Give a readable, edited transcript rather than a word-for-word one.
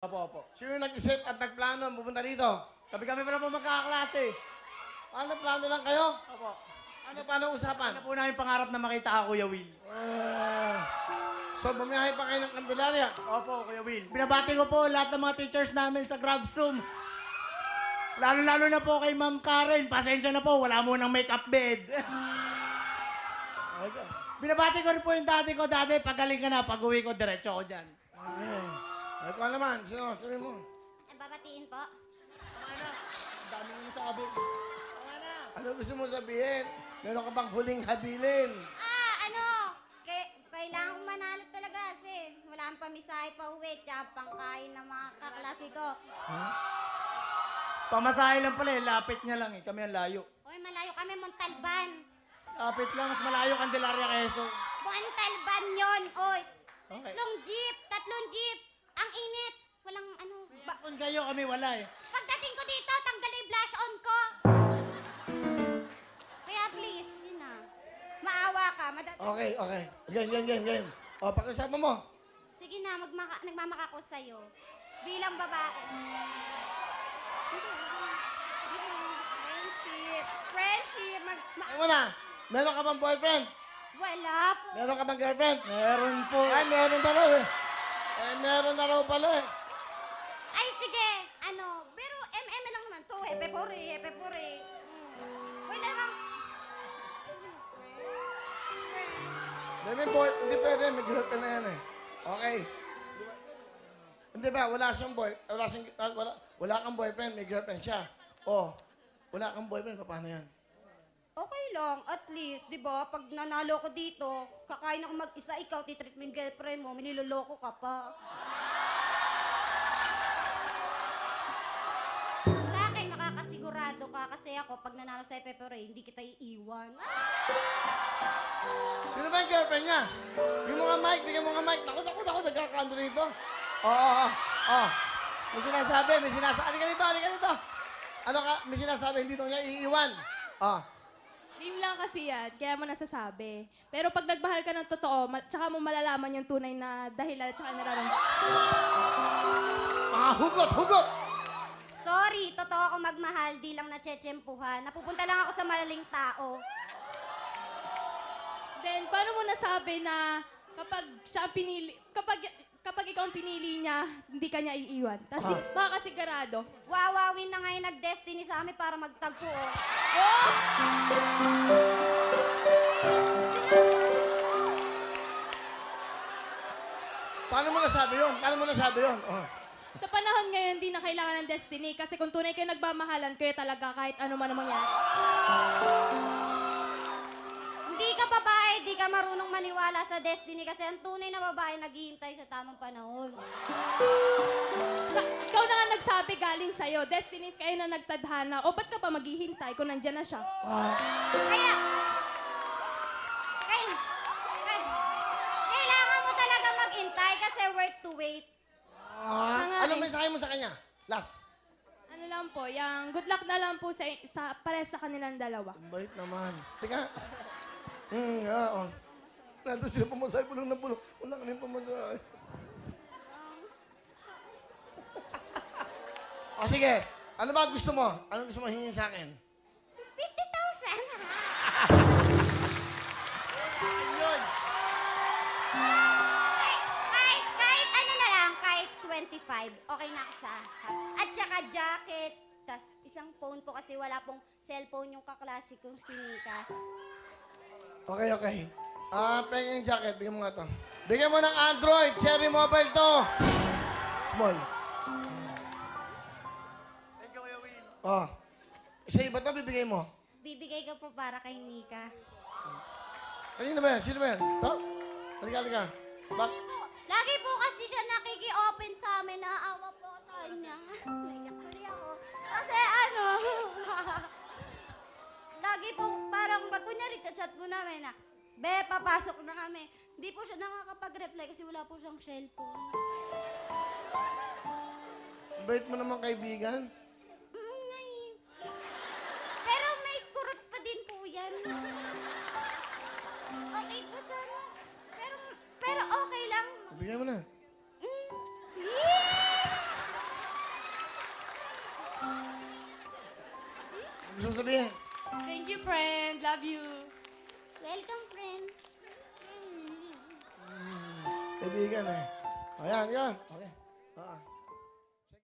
Opo, opo. Sino yung nag-isip at nagplano pupunta dito? Kami-kami pa na po magkakaklase. Paano plano lang kayo? Opo. Paano usapan? Ano po namin pangarap na makita ako, Kuya Will? So, bumiyahe pa kayo ng Candelaria? Opo, Kuya Will. Binabati ko po lahat ng mga teachers namin sa GrabZoom. Lalo-lalo na po kay Ma'am Karen. Pasensya na po, wala mo ng make-up bed. Okay. Binabati ko rin po yung daddy ko. Daddy, pagaling ka na. Pag-uwi ko, diretso ako dyan. Okay. Ikaw naman, sino? Sabi mo. Babatiin po. Tama na. Ang dami mo nasabi. Tama na. Ano gusto mo sabihin? Meron ka bang huling habilin? Kailangan kong manalo talaga kasi wala akong pamisahe pa uwi, tsaka pangkain ng mga kaklase ko. Pamasahe lang pala eh. Lapit niya lang eh. Kami ang layo. Uy, malayo kami, Montalban. Lapit lang. Mas malayo Candelaria, Quezon. Montalban yun, oy. Okay. Tatlong jeep. Ang init. Walang ano. Kung kayo, kami wala eh. Pagdating ko dito, tanggal yung flash on ko. Kaya please, yun na. Maawa ka. Okay. Game. O, pakiusapan mo. Sige na, nagmamaka ko sa'yo. Bilang babae. Friendship. Ay mo na. Meron ka bang boyfriend? Wala po. Meron ka bang girlfriend? Meron po. Ay, meron na raw eh. Meron na raw pala eh. Ay, sige. Pero MM lang naman to. Hepe pore. Wala namang... Hindi pwede, may girlfriend na yan eh. Okay. Hindi ba, wala kang boyfriend, may girlfriend siya. O, wala kang boyfriend, paano yan? Okay lang. At least, di ba, pag nanalo ko dito, kakain ako mag-isa, ikaw, titreat mo yung girlfriend mo, miniloloko ka pa. Sa akin, makakasigurado ka kasi ako, pag nanalo sa Pepper hindi kita iiwan. Sino ba yung girlfriend niya? Bigyan mo nga mic. Takot, nagkakando rito. Oo. May sinasabi. Halika dito. Ano ka, may sinasabi, hindi daw niya iiwan. Dream lang kasi yan, kaya mo nasasabi. Pero pag nagmahal ka ng totoo, tsaka mo malalaman yung tunay na dahilan at tsaka nararamdaman. Mga hugot! Sorry, totoo ako magmahal, di lang natsetsempuhan. Napupunta lang ako sa malaling tao. Then, paano mo nasabi na kapag siya ang pinili, kapag ikaw ang pinili niya, hindi ka niya iiwan? Tapos makakasigurado. Wawawin na nga yung nag-destiny sa amin para magtagpo, oh. Oh! Paano mo nasabi yun? Oh. Sa panahon ngayon, hindi na kailangan ng destiny kasi kung tunay kayo nagmamahalan, kayo talaga kahit ano man ang mangyari. Hindi ka babae, di ka marunong maniwala sa destiny kasi ang tunay na babae naghihintay sa tamang panahon. Ikaw na nga nagsabi galing sa'yo, destinies kayo na nagtadhana. O ba't ka pa maghihintay kung nandyan na siya? Kailangan mo talaga maghintay kasi worth to wait. Anong mensahe mo sa kanya? Last. Ano lang po, yung good luck na lang po sa pares sa kanilang dalawa. Ang bait naman. Teka. Oo. Nandun sila pumasay, bulong na bulong. Wala ka rin pumasay. O sige, ano ba gusto mo? Anong gusto mo hingin sa akin? 50,000. Yun. Kahit ano na lang, kahit 25, okay na ako sa... At saka jacket, tas isang phone po kasi wala pong cellphone yung kaklase kong si Nika. Okay. Pengen jacket. Bigyan mo nga to. Bigyan mo ng Android. Cherry Mobile to. Small. Thank you, Kuya Will. Sa iba to, bibigay mo. Bibigay ko po para kay Nika. Kanina ba yan? Sino ba yan? To? Halika. Lagi po kasi siya nakiki-open sa amin. Naaawa po ako sa kanya. Naiyak tuloy ako. Kasi lagi po parang kunyari chat mo namin na, Be, papasok na kami. Hindi po siya nakakapag-reply kasi wala po siyang cellphone. Bait mo naman kaibigan. Ngay. Pero may kurot pa din po yan. Okay po sana. Pero okay lang. Bigyan mo na. Yee! Gusto mo sabihin? Thank you, friend. Love you. Welcome, friend. Kaibigan eh. Ayan, yan. Okay.